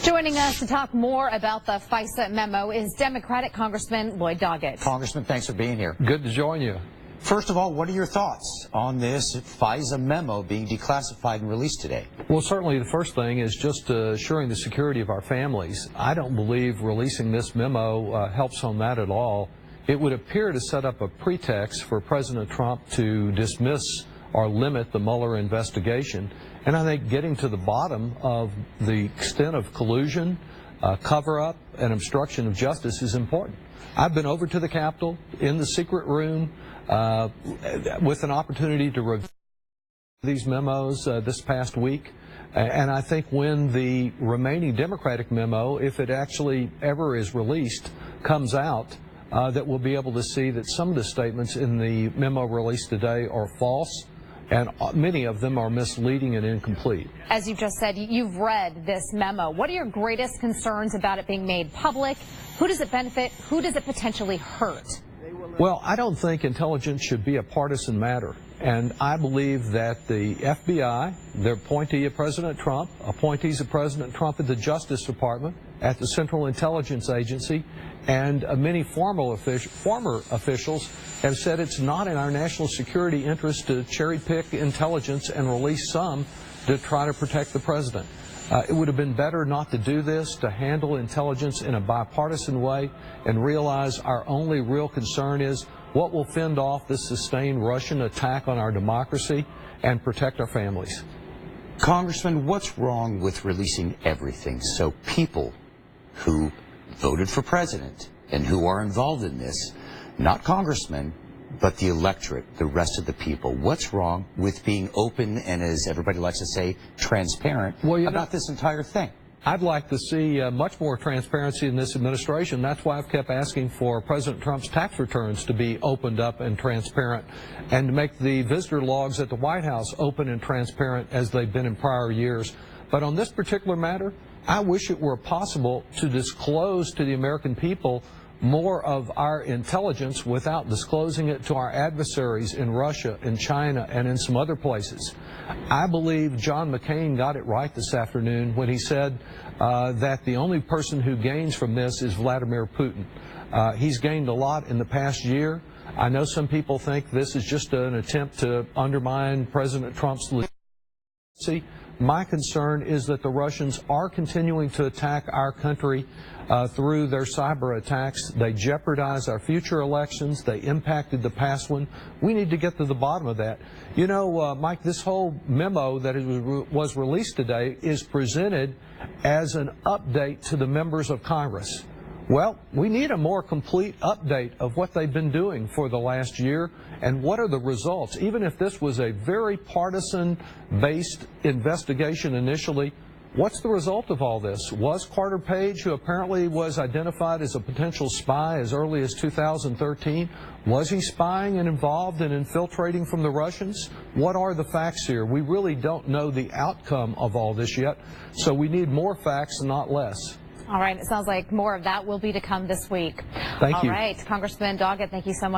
Joining us to talk more about the FISA memo is Democratic Congressman Lloyd Doggett. Congressman, thanks for being here. Good to join you. First of all, what are your thoughts on this FISA memo being declassified and released today? Well, certainly the first thing is just assuring the security of our families. I don't believe releasing this memo helps on that at all. It would appear to set up a pretext for President Trump to dismiss or limit the Mueller investigation. And I think getting to the bottom of the extent of collusion, cover-up, and obstruction of justice is important. I've been over to the Capitol in the secret room with an opportunity to review these memos this past week. And I think when the remaining Democratic memo, if it actually ever is released, comes out, that we'll be able to see that some of the statements in the memo released today are false, and many of them are misleading and incomplete. As you just said, you've read this memo. What are your greatest concerns about it being made public? Who does it benefit? Who does it potentially hurt? Well, I don't think intelligence should be a partisan matter. And I believe that the FBI, their appointee of President Trump, appointees of President Trump at the Justice Department, at the Central Intelligence Agency, and many former officials have said it's not in our national security interest to cherry-pick intelligence and release some to try to protect the president. It would have been better not to do this, to handle intelligence in a bipartisan way and realize our only real concern is what will fend off this sustained Russian attack on our democracy and protect our families. Congressman, what's wrong with releasing everything so people who voted for president and who are involved in this, not congressmen, but the electorate, the rest of the people, what's wrong with being open and, as everybody likes to say, transparent about this entire thing? I'd like to see much more transparency in this administration. That's why I've kept asking for President Trump's tax returns to be opened up and transparent, and to make the visitor logs at the White House open and transparent as they've been in prior years. But on this particular matter, I wish it were possible to disclose to the American people more of our intelligence without disclosing it to our adversaries in Russia, in China, and in some other places. I believe John McCain got it right this afternoon when he said that the only person who gains from this is Vladimir Putin. He's gained a lot in the past year. I know some people think this is just an attempt to undermine President Trump's legitimacy. My concern is that the Russians are continuing to attack our country through their cyber attacks. They jeopardize our future elections. They impacted the past one. We need to get to the bottom of that. You know, Mike, this whole memo that was released today is presented as an update to the members of Congress. Well, we need a more complete update of what they've been doing for the last year and what are the results. Even if this was a very partisan-based investigation initially, what's the result of all this? Was Carter Page, who apparently was identified as a potential spy as early as 2013, was he spying and involved in infiltrating from the Russians? What are the facts here? We really don't know the outcome of all this yet, so we need more facts, not less. All right, it sounds like more of that will be to come this week. Thank you. All right, Congressman Doggett, thank you so much.